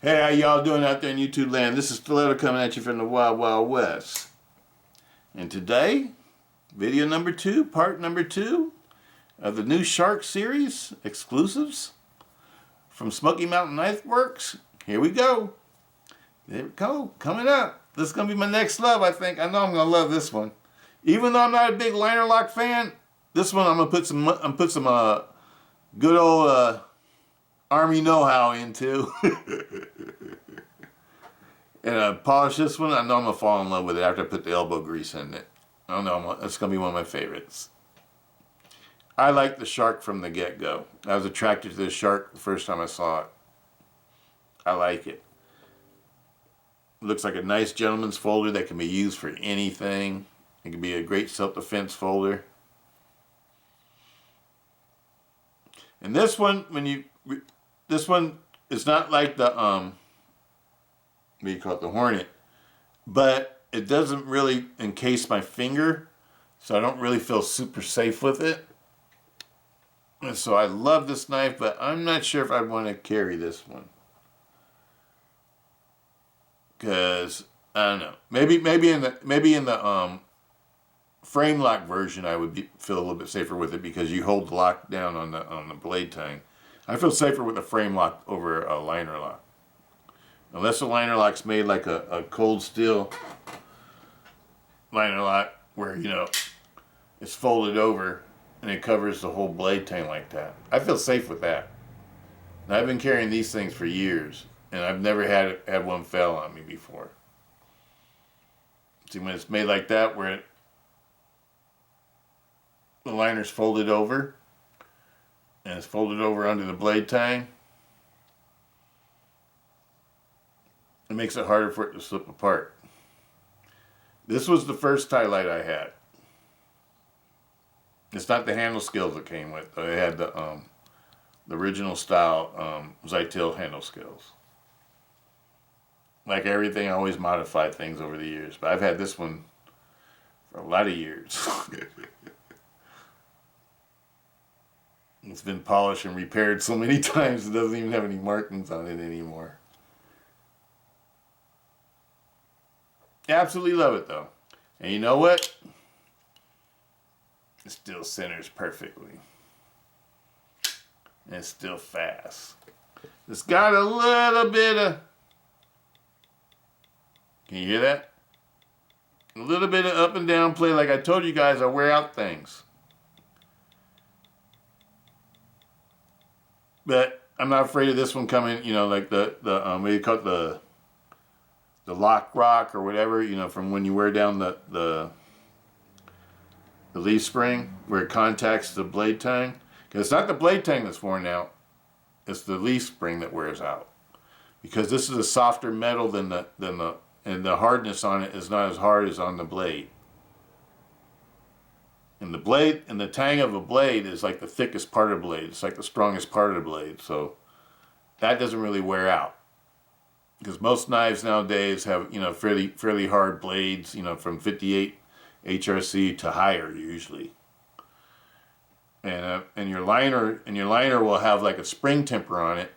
Hey, how y'all doing out there in YouTube land? This is Stiletto coming at you from the Wild Wild West. And today, video number 2, part number 2 of the new Shark series exclusives from Smoky Mountain Knife Works. Here we go. There we go. Coming up. This is going to be my next love, I think. I know I'm going to love this one. Even though I'm not a big liner lock fan, this one I'm going to put some good old Army know-how into. And polish this one. I know I'm going to fall in love with it after I put the elbow grease in it. I don't know. It's going to be one of my favorites. I like the Shark from the get-go. I was attracted to the Shark the first time I saw it. I like it. It looks like a nice gentleman's folder that can be used for anything. It can be a great self-defense folder. And this one, this one is not like the what do you call it, the Hornet, but it doesn't really encase my finger, so I don't really feel super safe with it. And so I love this knife, but I'm not sure if I'd want to carry this one, because I don't know. Maybe in the frame lock version, I would feel a little bit safer with it because you hold the lock down on the blade tang. I feel safer with a frame lock over a liner lock. Unless the liner lock's made like a cold steel liner lock where, you know, it's folded over and it covers the whole blade tang like that. I feel safe with that. And I've been carrying these things for years, and I've never had one fail on me before. See, when it's made like that where the liner's folded over and it's folded over under the blade tang, it makes it harder for it to slip apart. This was the first tie light I had. It's not the handle scales that came with. It had the original style Zytil handle scales. Like everything, I always modify things over the years, but I've had this one for a lot of years. It's been polished and repaired so many times it doesn't even have any markings on it anymore. Absolutely love it though. And you know what? It still centers perfectly. And it's still fast. It's got a little bit of, can you hear that? A little bit of up and down play. Like I told you guys, I wear out things. But I'm not afraid of this one coming, you know, like what do you call it, the lock rock or whatever, you know, from when you wear down the leaf spring where it contacts the blade tang. Because it's not the blade tang that's worn out, it's the leaf spring that wears out. Because this is a softer metal than and the hardness on it is not as hard as on the blade. And the blade and the tang of a blade is like the thickest part of the blade. It's like the strongest part of the blade. So that doesn't really wear out. Because most knives nowadays have, you know, fairly hard blades, you know, from 58 HRC to higher usually. And your liner will have like a spring temper on it,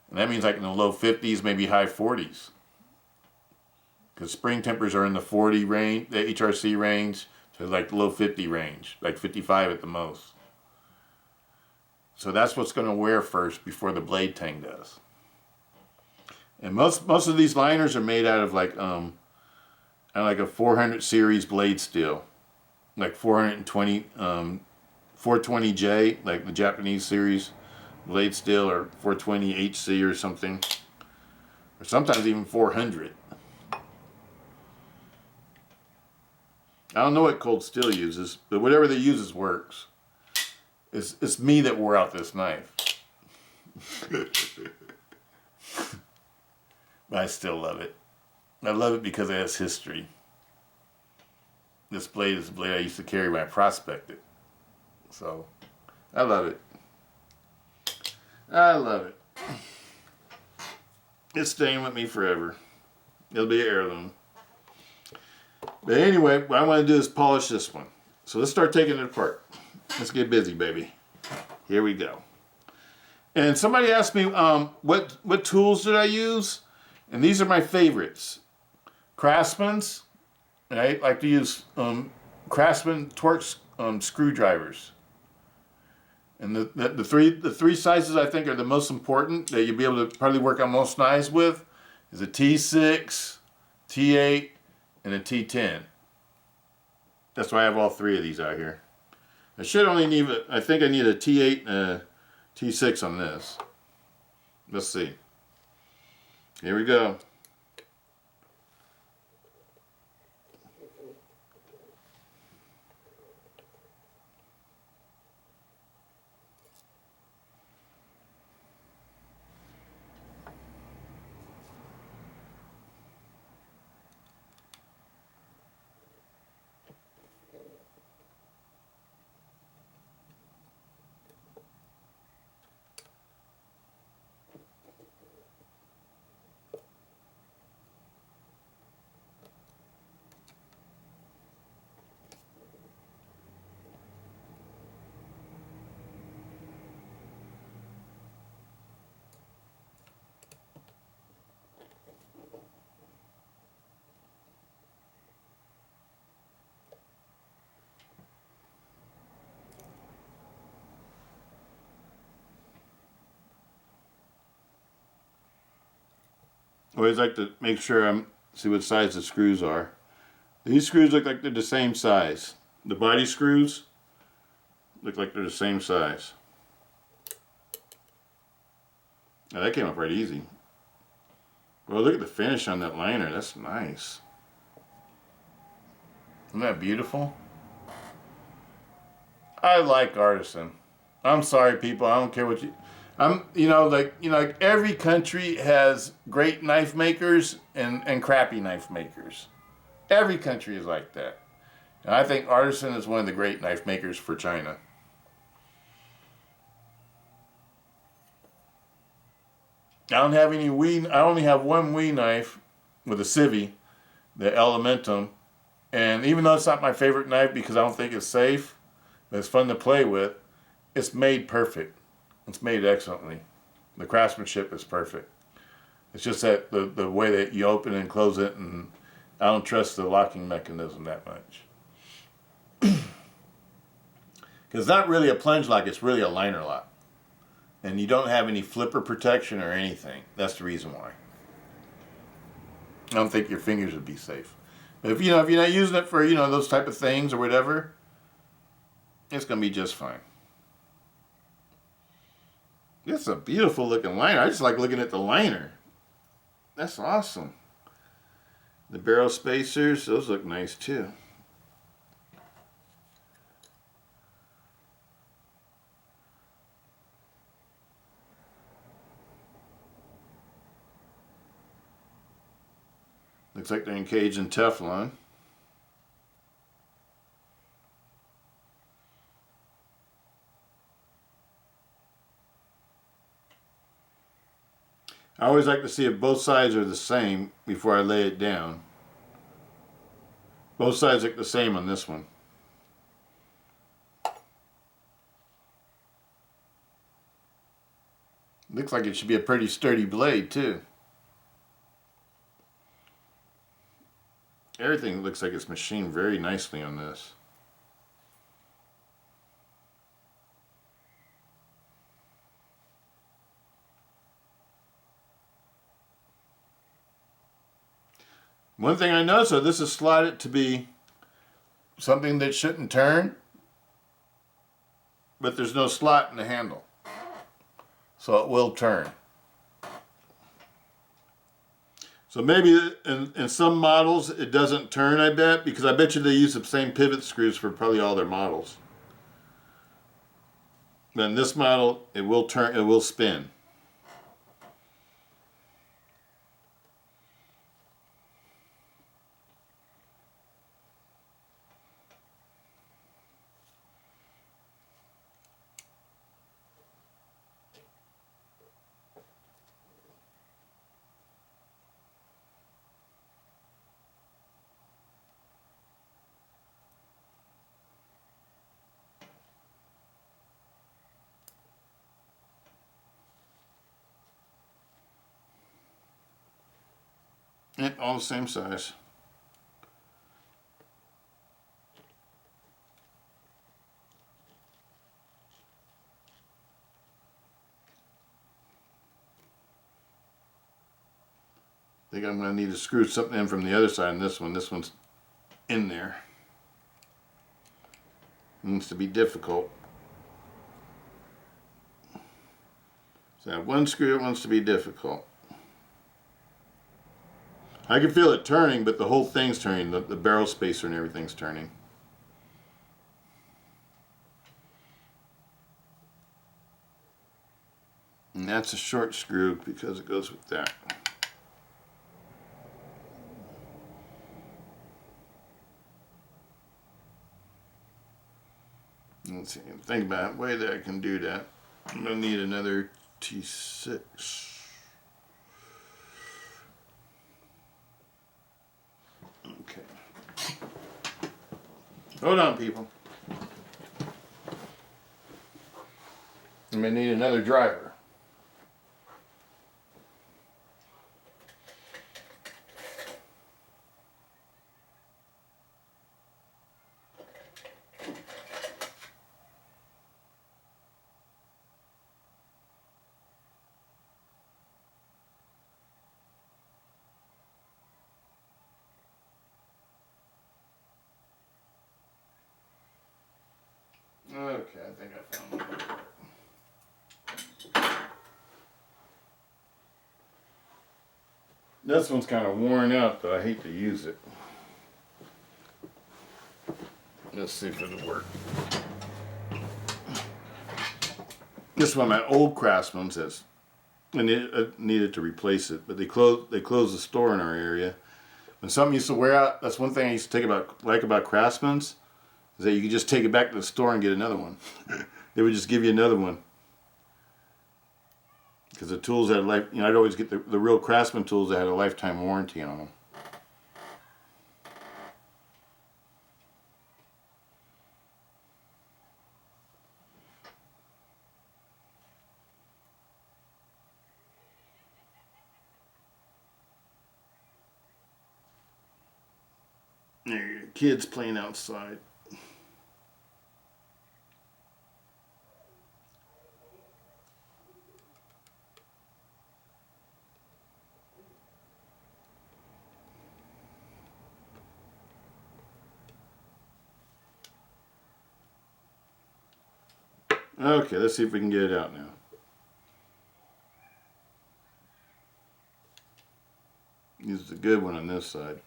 and that means like in the low 50s, maybe high 40s. Because spring tempers are in the 40 range, the HRC range, to like the low 50 range, like 55 at the most. So that's what's going to wear first before the blade tang does. And most of these liners are made out of like a 400 series blade steel, like 420 420J, like the Japanese series blade steel, or 420 HC or something, or sometimes even 400. I don't know what cold steel uses, but whatever they uses works. It's me that wore out this knife. But I still love it. I love it because it has history. This blade is the blade I used to carry when I prospected. So, I love it. I love it. It's staying with me forever. It'll be an heirloom. But anyway, what I want to do is polish this one. So let's start taking it apart. Let's get busy, baby. Here we go. And somebody asked me, what tools did I use? And these are my favorites. Craftsman's. I like to use Craftsman Torx screwdrivers. And the three sizes I think are the most important that you'll be able to probably work on most knives with is a T6, T8, and a T10. That's why I have all three of these out here. I should only need, I think I need a T8 and a T6 on this. Let's see. Here we go. Always like to make sure see what size the screws are. These screws look like they're the same size. The body screws look like they're the same size. Now that came up right easy. Well, look at the finish on that liner. That's nice. Isn't that beautiful? I like Artisan. I'm sorry, people. I don't care what you... like every country has great knife makers and crappy knife makers. Every country is like that. And I think Artisan is one of the great knife makers for China. I don't have any I only have one Wii knife with a civvy, the Elementum. And even though it's not my favorite knife because I don't think it's safe, but it's fun to play with, it's made perfect. It's made excellently. The craftsmanship is perfect. It's just that the way that you open and close it, and I don't trust the locking mechanism that much. Because it's not really a plunge lock, it's really a liner lock. And you don't have any flipper protection or anything. That's the reason why. I don't think your fingers would be safe. But if you're not using it for those type of things or whatever, it's gonna be just fine. This is a beautiful looking liner. I just like looking at the liner. That's awesome. The barrel spacers, those look nice too. Looks like they're encaged in Teflon. I always like to see if both sides are the same before I lay it down. Both sides look the same on this one. Looks like it should be a pretty sturdy blade too. Everything looks like it's machined very nicely on this. One thing I noticed, so this is slotted to be something that shouldn't turn, but there's no slot in the handle. So it will turn. So maybe in some models it doesn't turn, I bet, because I bet you they use the same pivot screws for probably all their models. But in this model, it will turn, it will spin. Yep, all the same size. I think I'm going to need to screw something in from the other side on this one. This one's in there. Needs to be difficult. So I have one screw that wants to be difficult. I can feel it turning, but the whole thing's turning. The barrel spacer and everything's turning. And that's a short screw because it goes with that. Let's see, think about a way that I can do that. I'm going to need another T6. Okay. Hold on, people. I'm going to need another driver. Okay, I think I found one. This one's kind of worn out, though. I hate to use it. Let's see if it'll work. This one, my old Craftsman says, and it needed to replace it, but they closed the store in our area. When something used to wear out, that's one thing I used to like about Craftsman's, is that you could just take it back to the store and get another one. They would just give you another one. Because the tools had I'd always get the real Craftsman tools that had a lifetime warranty on them. There you go, kids playing outside. Okay, let's see if we can get it out now. Use the good one on this side.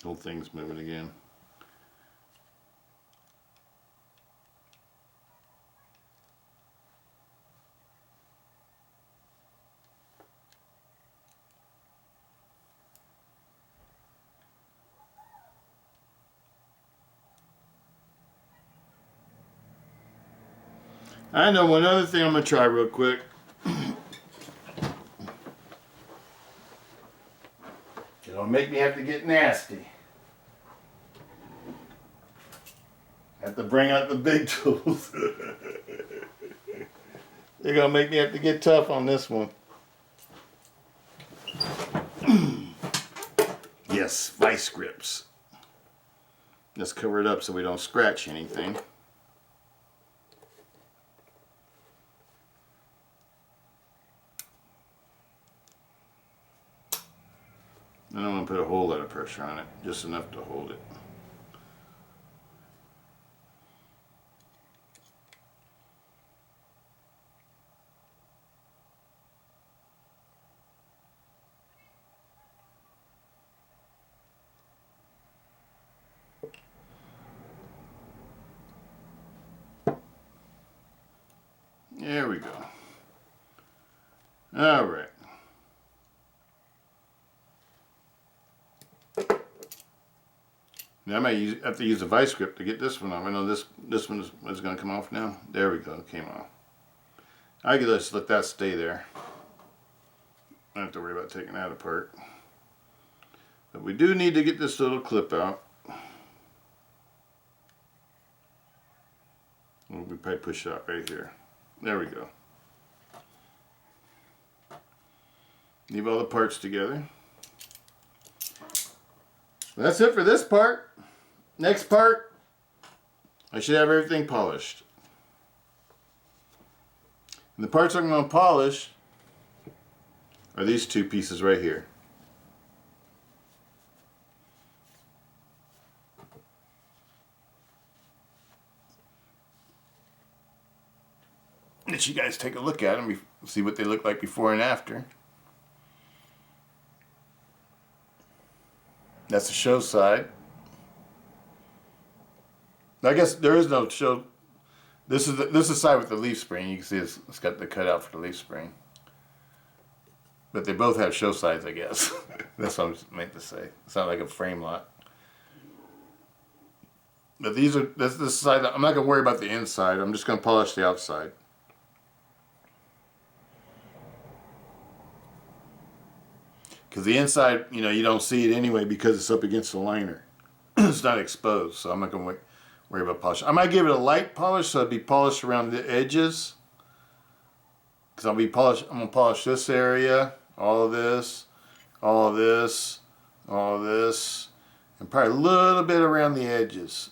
Whole thing's moving again. I know one other thing I'm going to try real quick. It'll make me have to get nasty. Have to bring out the big tools. They're going to make me have to get tough on this one. Yes, vice grips. Let's cover it up so we don't scratch anything. I don't want to put a whole lot of pressure on it, just enough to hold it. There we go. All right. Now I might have to use a vice grip to get this one off. I know this one is going to come off now. There we go, it came off. I could just let that stay there. I don't have to worry about taking that apart. But we do need to get this little clip out. We'll probably push it out right here. There we go. Leave all the parts together. That's it for this part. Next part, I should have everything polished. And the parts I'm going to polish are these two pieces right here. Let you guys take a look at them, see what they look like before and after. That's the show side. I guess there is no show. This is the side with the leaf spring. You can see it's got the cutout for the leaf spring. But they both have show sides, I guess. That's what I meant to say. It's not like a frame lot. But that's the side. I'm not gonna worry about the inside. I'm just gonna polish the outside. Because the inside, you know, you don't see it anyway because it's up against the liner. It's not exposed, so I'm not going to worry about polish. I might give it a light polish, so it'd be polished around the edges. Because I'm going to polish this area, all of this, all of this, all of this, and probably a little bit around the edges.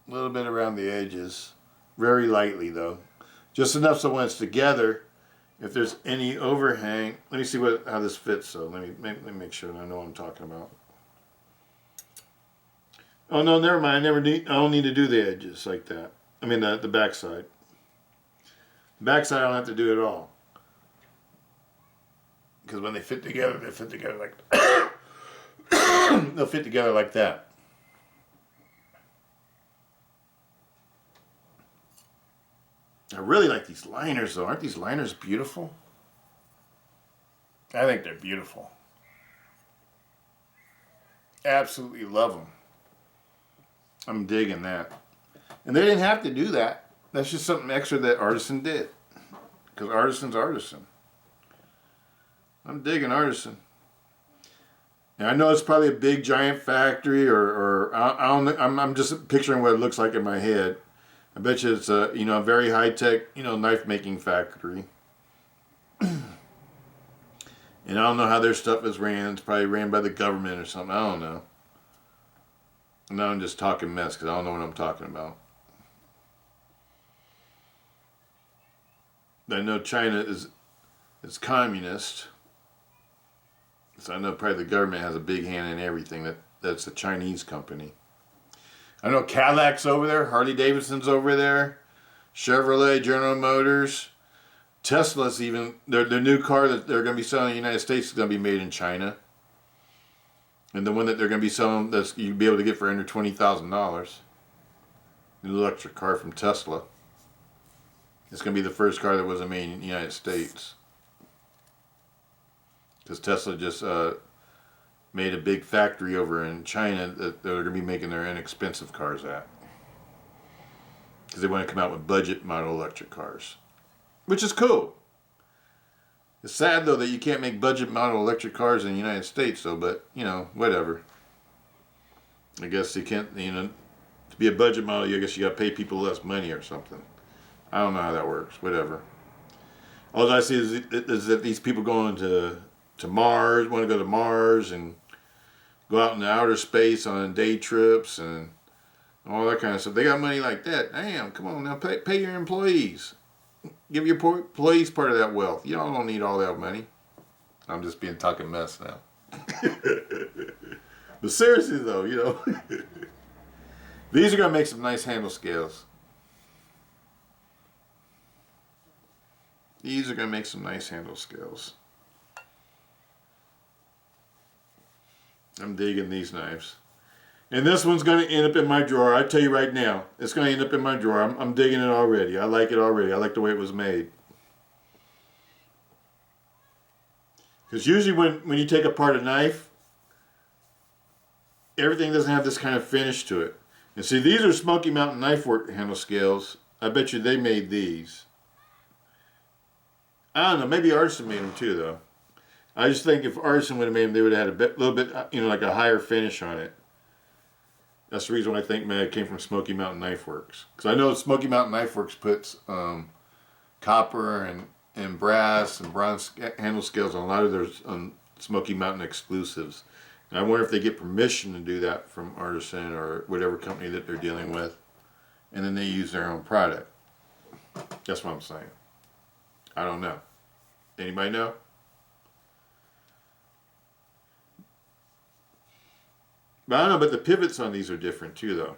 A little bit around the edges. Very lightly, though. Just enough so when it's together, if there's any overhang, let me see how this fits. So let me make sure I know what I'm talking about. Oh no, never mind. I don't need to do the edges like that. I mean the back side. The back side I don't have to do at all. Because when they fit together like they'll fit together like that. I really like these liners though. Aren't these liners beautiful? I think they're beautiful. Absolutely love them. I'm digging that. And they didn't have to do that. That's just something extra that Artisan did. Because Artisan's Artisan. I'm digging Artisan. And I know it's probably a big giant factory or I'm just picturing what it looks like in my head. I bet you it's a, a very high-tech, knife making factory. And I don't know how their stuff is ran. It's probably ran by the government or something. I don't know. Now I'm just talking mess because I don't know what I'm talking about. I know China is communist. So I know probably the government has a big hand in everything. That's a Chinese company. I know Cadillac's over there, Harley Davidson's over there, Chevrolet, General Motors, Tesla's even, their new car that they're going to be selling in the United States is going to be made in China. And the one that they're going to be selling that you'll be able to get for under $20,000, an electric car from Tesla. It's going to be the first car that wasn't made in the United States. Because Tesla just made a big factory over in China that they're going to be making their inexpensive cars at. Because they want to come out with budget model electric cars. Which is cool. It's sad though that you can't make budget model electric cars in the United States though, but whatever. I guess you can't, to be a budget model, I guess you got to pay people less money or something. I don't know how that works, whatever. All I see is that these people going to Mars, want to go to Mars and go out in the outer space on day trips and all that kind of stuff. They got money like that. Damn, come on now, pay your employees. Give your employees part of that wealth. Y'all don't need all that money. I'm just being talking mess now. But seriously though, these are going to make some nice handle scales. These are going to make some nice handle scales. I'm digging these knives. And this one's going to end up in my drawer. I tell you right now, it's going to end up in my drawer. I'm digging it already. I like it already. I like the way it was made. Because usually when you take apart a knife, everything doesn't have this kind of finish to it. And see, these are Smoky Mountain knife work handle scales. I bet you they made these. I don't know, maybe Artisan made them too, though. I just think if Artisan would have made them, they would have had a little bit, you know, like a higher finish on it. That's the reason why I think maybe it came from Smoky Mountain Knife Works. Because I know Smoky Mountain Knife Works puts copper and brass and bronze handle scales on a lot of their Smoky Mountain exclusives. And I wonder if they get permission to do that from Artisan or whatever company that they're dealing with. And then they use their own product. That's what I'm saying. I don't know. Anybody know? But I don't know, but the pivots on these are different too, though.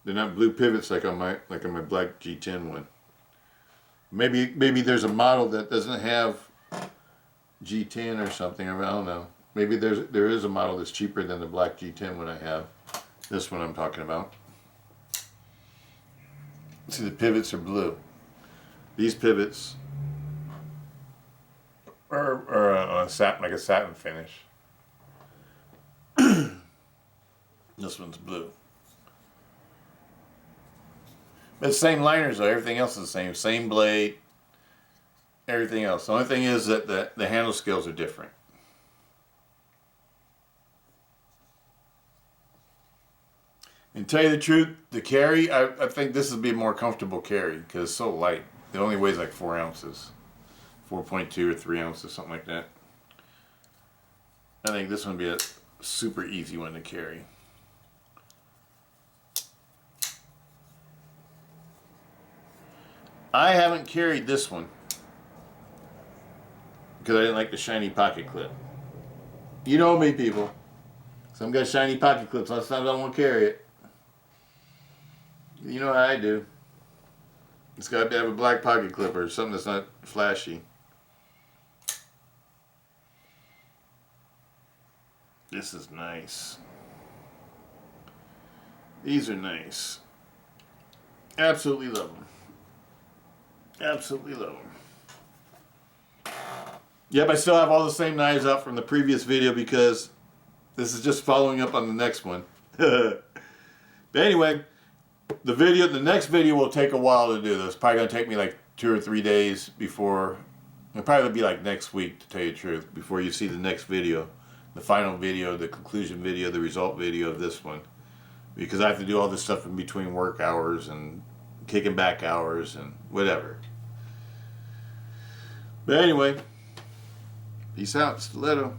They're not blue pivots like on my black G10 one. Maybe there's a model that doesn't have G10 or something. I don't know. Maybe there is a model that's cheaper than the black G10 one I have. This one I'm talking about. See, the pivots are blue. These pivots are on like a satin finish. This one's blue. But same liners though, everything else is the same. Same blade, everything else. The only thing is that the handle scales are different. And tell you the truth, the carry, I think this would be a more comfortable carry because it's so light. It only weighs like 4 ounces. 4.2 or 3 ounces, something like that. I think this one would be a super easy one to carry. I haven't carried this one because I didn't like the shiny pocket clip. You know me, people. Some got shiny pocket clips. Sometimes I don't want to carry it. You know how I do. It's got to have a black pocket clip or something that's not flashy. This is nice. These are nice. Absolutely love them. Absolutely love them. Yep, I still have all the same knives out from the previous video because this is just following up on the next one. But anyway, the next video will take a while to do this. Probably going to take me like 2 or 3 days before, it'll probably be like next week to tell you the truth, before you see the next video. The final video, the conclusion video, the result video of this one. Because I have to do all this stuff in between work hours and kicking back hours and whatever. But anyway, peace out, Stiletto.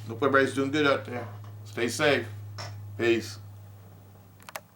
Hope everybody's doing good out there. Stay safe. Peace.